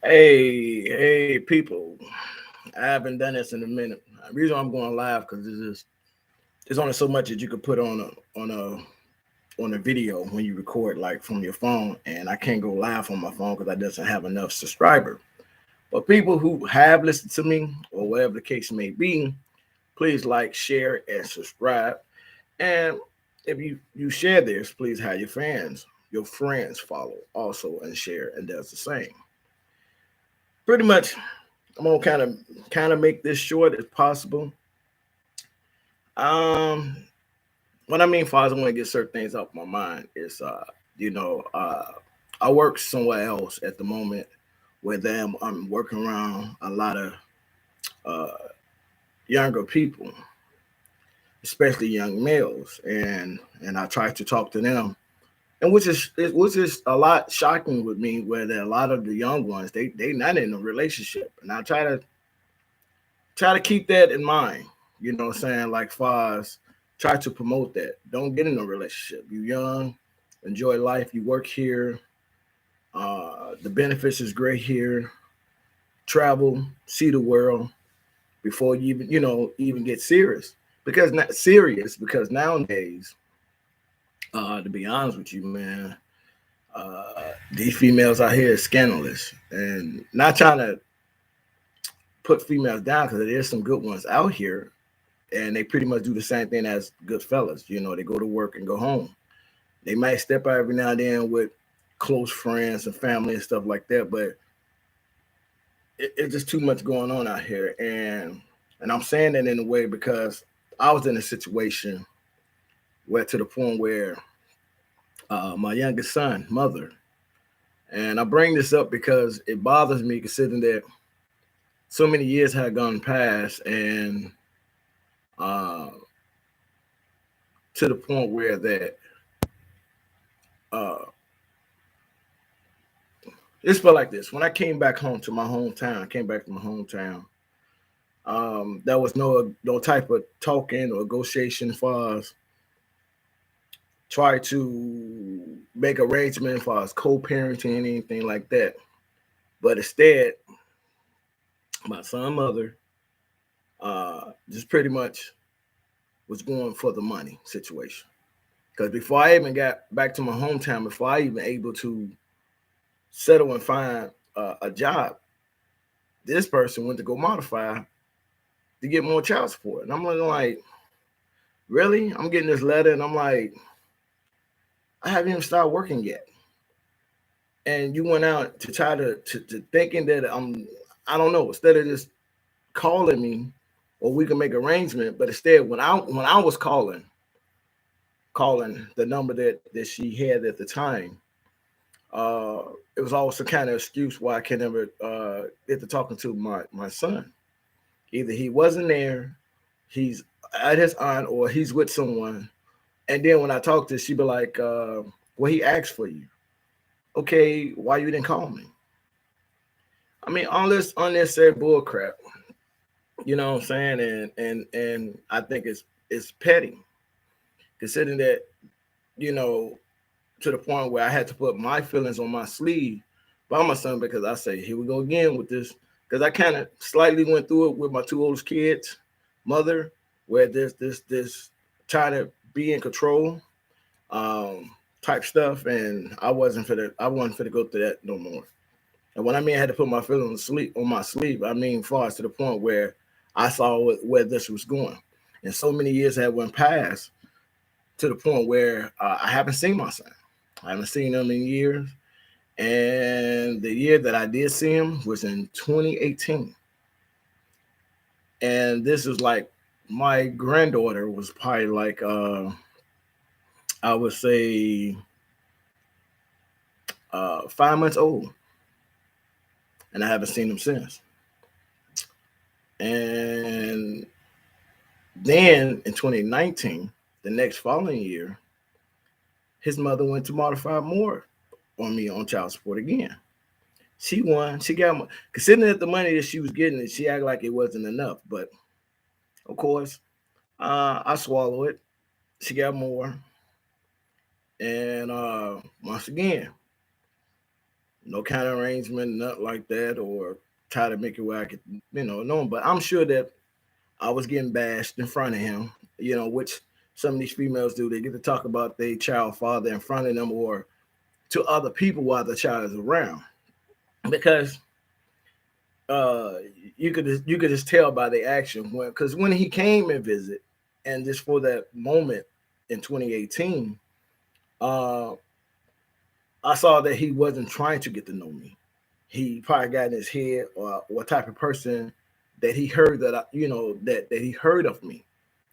Hey, people! I haven't done this in a minute. The reason I'm going live because there's only so much that you could put on a video when you record like from your phone, and I can't go live on my phone because I doesn't have enough subscriber. But people who have listened to me or whatever the case may be, please like, share, and subscribe. And if you share this, please have your friends follow also and share and does the same. Pretty much I'm gonna kind of make this short as possible. Um, what I mean, far as I want to get certain things off my mind is, you know, uh, I work somewhere else at the moment where them I'm working around a lot of uh, younger people, especially young males, and I try to talk to them, and which is a lot shocking with me, where there are a lot of the young ones they not in a relationship, and I try to keep that in mind. You know what I'm saying? Like far as try to promote that. Don't get in a relationship. You young, enjoy life. You work here. The benefits is great here. Travel, see the world before you even get serious. Because not serious. Because nowadays, to be honest with you, man, these females out here is scandalous, and not trying to put females down because there's some good ones out here, and they pretty much do the same thing as good fellas. They go to work and go home. They might step out every now and then with close friends and family and stuff like that, but it's just too much going on out here. And I'm saying that in a way because I was in a situation where to the point where my youngest son, mother, and I bring this up because it bothers me considering that so many years had gone past, and uh, to the point where that uh, it's felt like this. When I came back home to my hometown, I came back to my hometown. There was no type of talking or negotiation as far as try to make arrangements as far as co-parenting, anything like that. But instead, my son mother just pretty much was going for the money situation. Because before I even got back to my hometown, before I even able to settle and find a job, this person went to go modify to get more child support. And I'm looking like, really? I'm getting this letter, and I'm like, I haven't even started working yet. And you went out to try to thinking that I don't know, instead of just calling me or we can make arrangement, but instead when I was calling the number that she had at the time, uh it was also kind of excuse why I can never get to talking to my son. Either he wasn't there, he's at his aunt, or he's with someone. And then when I talked to her, she be like, well, he asked for you. Okay, why you didn't call me? I mean, all this unnecessary bull crap. You know what I'm saying? And I think it's petty, considering that, you know, to the point where I had to put my feelings on my sleeve by my son, because I say, here we go again with this. Because I kind of slightly went through it with my two oldest kids, mother, where this trying to be in control, um, type stuff, and I wasn't for to go through that no more. And when I mean I had to put my feelings on my sleeve, I mean far as to the point where I saw where this was going. And so many years had went past to the point where I haven't seen my son. I haven't seen him in years. And the year that I did see him was in 2018. And this is like my granddaughter was probably like I would say 5 months old, and I haven't seen him since. And then in 2019, the next following year, his mother went to modify more on me on child support again. She won. She got more. Considering that the money that she was getting, she acted like it wasn't enough. But of course, I swallow it. She got more. And once again, no kind of arrangement, nothing like that, or try to make it where I could, know him. But I'm sure that I was getting bashed in front of him, which some of these females do. They get to talk about their child father in front of them or to other people while the child is around. Because uh you could just tell by the action because when he came and visit, and just for that moment in 2018, uh I saw that he wasn't trying to get to know me. He probably got in his head or what type of person that he heard that that he heard of me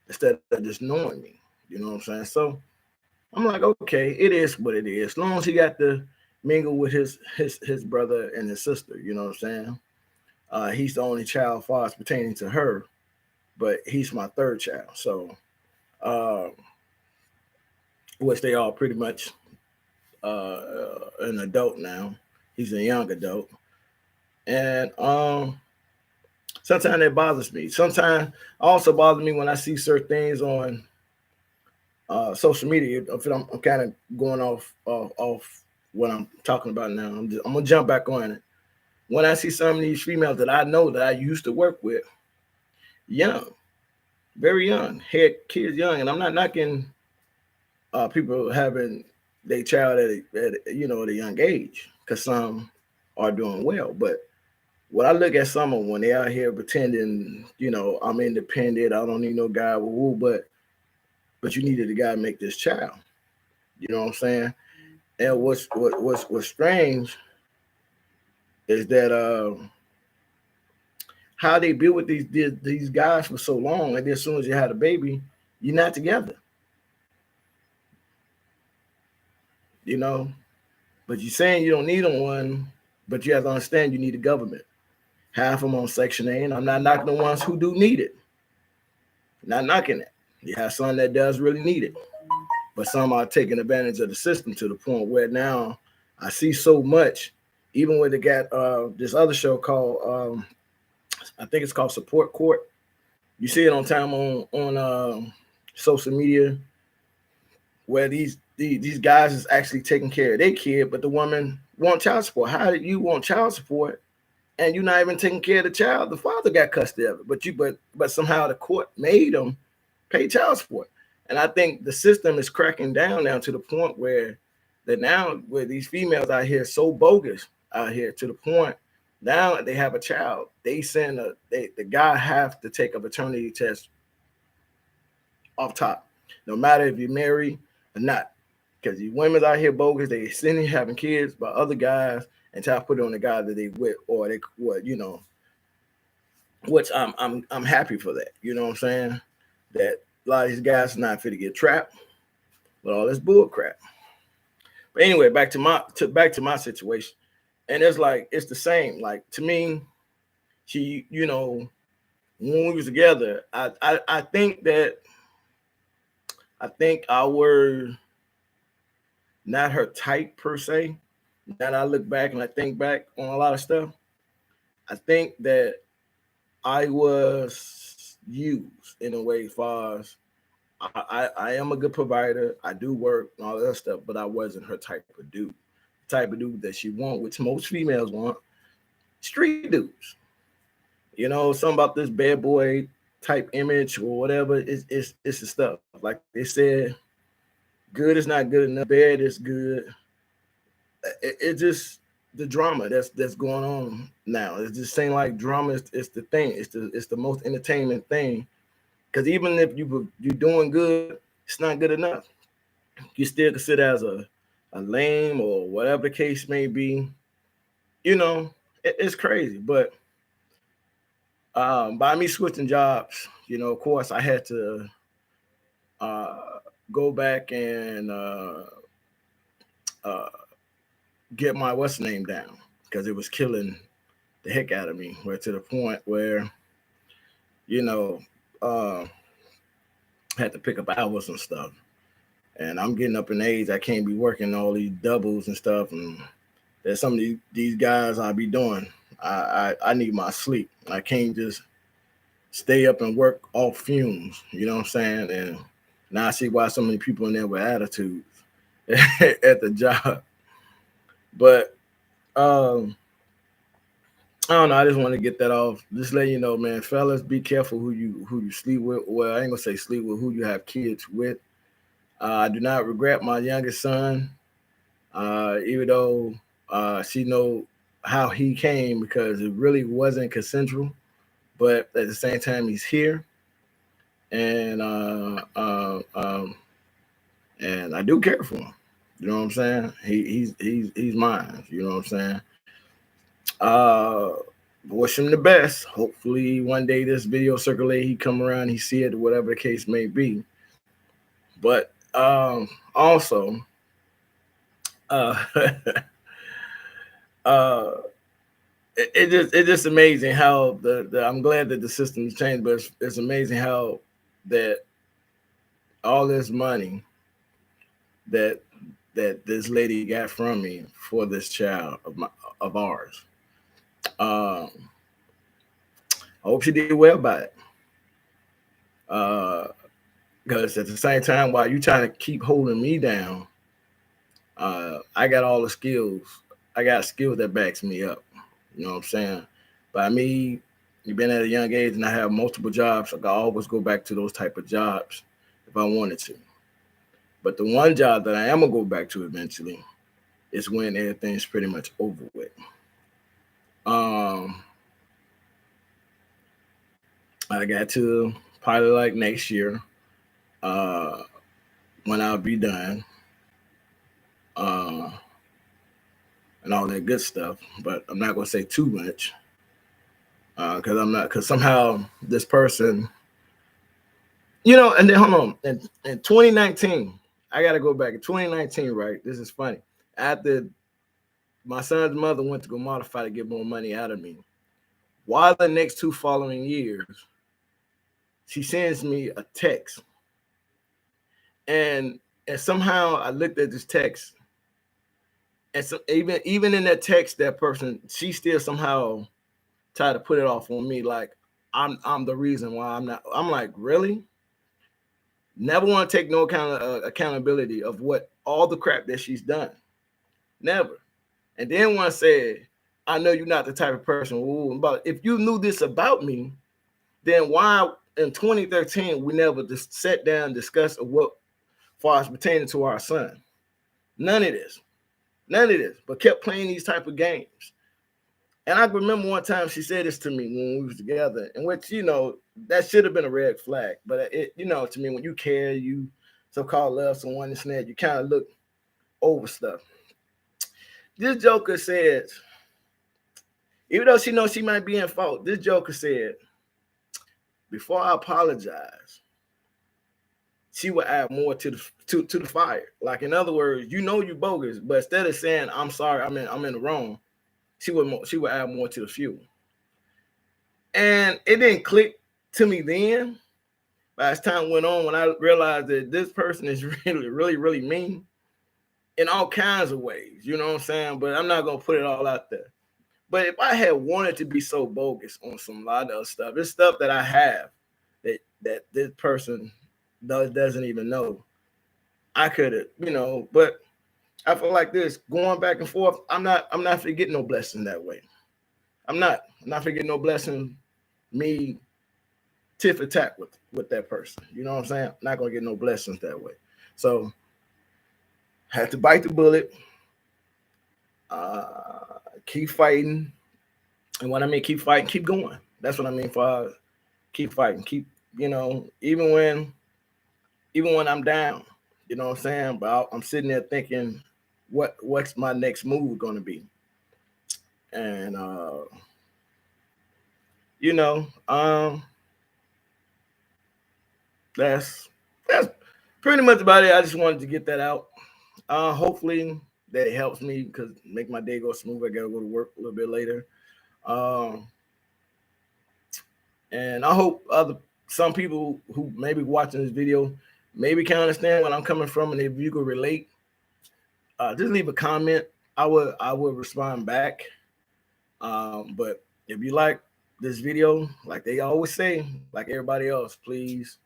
instead of just knowing me. You know what I'm saying? So I'm like, okay, it is what it is. As long as he got to mingle with his brother and his sister, you know what I'm saying? He's the only child far as pertaining to her, but he's my third child. So, uh, which they all pretty much an adult now. He's a young adult, and sometimes it bothers me. Sometimes also bothers me when I see certain things on social media. If I'm kind of going off what I'm talking about now. I'm gonna jump back on it. When I see some of these females that I know that I used to work with, young, very young, had kids young, and I'm not knocking people having their child at a young age, because some are doing well. But when I look at someone when they out here pretending, I'm independent, I don't need no guy, but you needed a guy to make this child. You know what I'm saying? And what's strange is that how they build with these guys for so long, and then as soon as you had a baby, you're not together. You know, but you're saying you don't need one, but you have to understand you need the government. Half of them on Section 8, and I'm not knocking the ones who do need it. Not knocking it. You have some that does really need it, but some are taking advantage of the system to the point where now I see so much. Even when they got this other show called, I think it's called Support Court. You see it on time on social media where these guys is actually taking care of their kid, but the woman want child support. How did you want child support and you're not even taking care of the child? The father got custody of it, but somehow the court made them pay child support. And I think the system is cracking down now to the point where these females out here so bogus out here to the point now they have a child. They send the guy have to take a paternity test off top, no matter if you're married or not. Because these women out here bogus, they sending having kids by other guys and try to put it on the guy that they with, or they which I'm happy for that. You know what I'm saying? That a lot of these guys are not fit to get trapped with all this bull crap. But anyway, back to my situation. And it's the same. Like, to me, she, when we was together, I think I were not her type per se. Now I look back and I think back on a lot of stuff, I think that I was used in a way as far as I am a good provider. I do work and all that stuff, but I wasn't her type of dude. Type of dude that she want, which most females want, street dudes. Something about this bad boy type image or whatever. It's the stuff. Like they said, good is not good enough. Bad is good. It just the drama that's going on now. It's just saying like drama is the thing. It's the most entertainment thing. Because even if you're doing good, it's not good enough. You still consider as a lame or whatever the case may be. It's crazy. But by me switching jobs, of course, I had to go back and get my what's name down, because it was killing the heck out of me. Where to the point where, had to pick up hours and stuff. And I'm getting up in age. I can't be working all these doubles and stuff. And there's some of these guys I be doing. I need my sleep. I can't just stay up and work off fumes. You know what I'm saying? And now I see why so many people in there with attitudes at the job. But Um, I don't know. I just want to get that off. Just let you know, man, fellas, be careful who you sleep with. Well, I ain't gonna say sleep with, who you have kids with. I do not regret my youngest son, even though she know how he came, because it really wasn't consensual. But at the same time, he's here, and and I do care for him. You know what I'm saying? He's mine. You know what I'm saying? Uh, Wish him the best. Hopefully, one day this video circulate, he come around, he see it, whatever the case may be. But also, uh, uh, it's just amazing how the I'm glad that the system's changed, but it's amazing how that all this money that this lady got from me for this child of ours. I hope she did well by it. Because at the same time, while you trying to keep holding me down, I got all the skills. I got skills that backs me up. You know what I'm saying? By me, you've been at a young age, and I have multiple jobs. I can always go back to those type of jobs if I wanted to. But the one job that I am gonna go back to eventually is when everything's pretty much over with. I got to probably like next year, when I'll be done, and all that good stuff. But I'm not gonna say too much, because somehow this person, and then hold on. In 2019, I gotta go back. In 2019, right? This is funny. After my son's mother went to go modify to get more money out of me, while the next 2 following years, she sends me a text, and somehow I looked at this text, and so even in that text, that person, she still somehow tried to put it off on me, like I'm the reason why I'm not. I'm like, really? Never want to take no accountability of what all the crap that she's done. Never. And then when I said, I know you're not the type of person, but if you knew this about me, then why in 2013 we never just sat down and discussed what far as pertaining to our son? None of this. But kept playing these type of games. And I remember one time she said this to me when we was together, in which, that should have been a red flag. But to me, when you care, you so-called love someone, and that, you kind of look over stuff. This joker said, even though she knows she might be in fault, this joker said, before I apologize, she would add more to the fire. Like, in other words, you bogus, but instead of saying I'm sorry, I'm in the wrong, she would add more to the fuel. And it didn't click to me then. But as time went on, when I realized that this person is really, really, really mean in all kinds of ways, you know what I'm saying? But I'm not gonna put it all out there. But if I had wanted to be so bogus on some lot of stuff, it's stuff that I have that this person doesn't even know. I could have, but I feel like this going back and forth. I'm not forgetting no blessing that way. I'm not forgetting no blessing. Me tit for tat with that person. You know what I'm saying? I'm not gonna get no blessings that way. So had to bite the bullet. Keep fighting. And what I mean, keep fighting, keep going. That's what I mean for keep fighting. Keep, even when I'm down, you know what I'm saying? But I'm sitting there thinking, what's my next move gonna be? And that's pretty much about it. I just wanted to get that out. Hopefully that it helps me, because make my day go smooth. I gotta go to work a little bit later. And I hope some people who may be watching this video maybe can understand where I'm coming from, and if you could relate, just leave a comment. I will respond back. But if you like this video, like they always say, like everybody else, please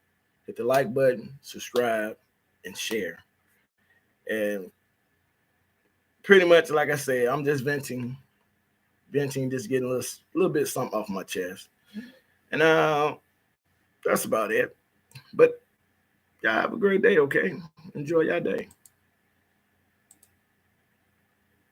hit the like button, subscribe, and share. And pretty much like I said, I'm just venting, just getting a little bit something off my chest. And that's about it. But y'all have a great day, okay? Enjoy your day.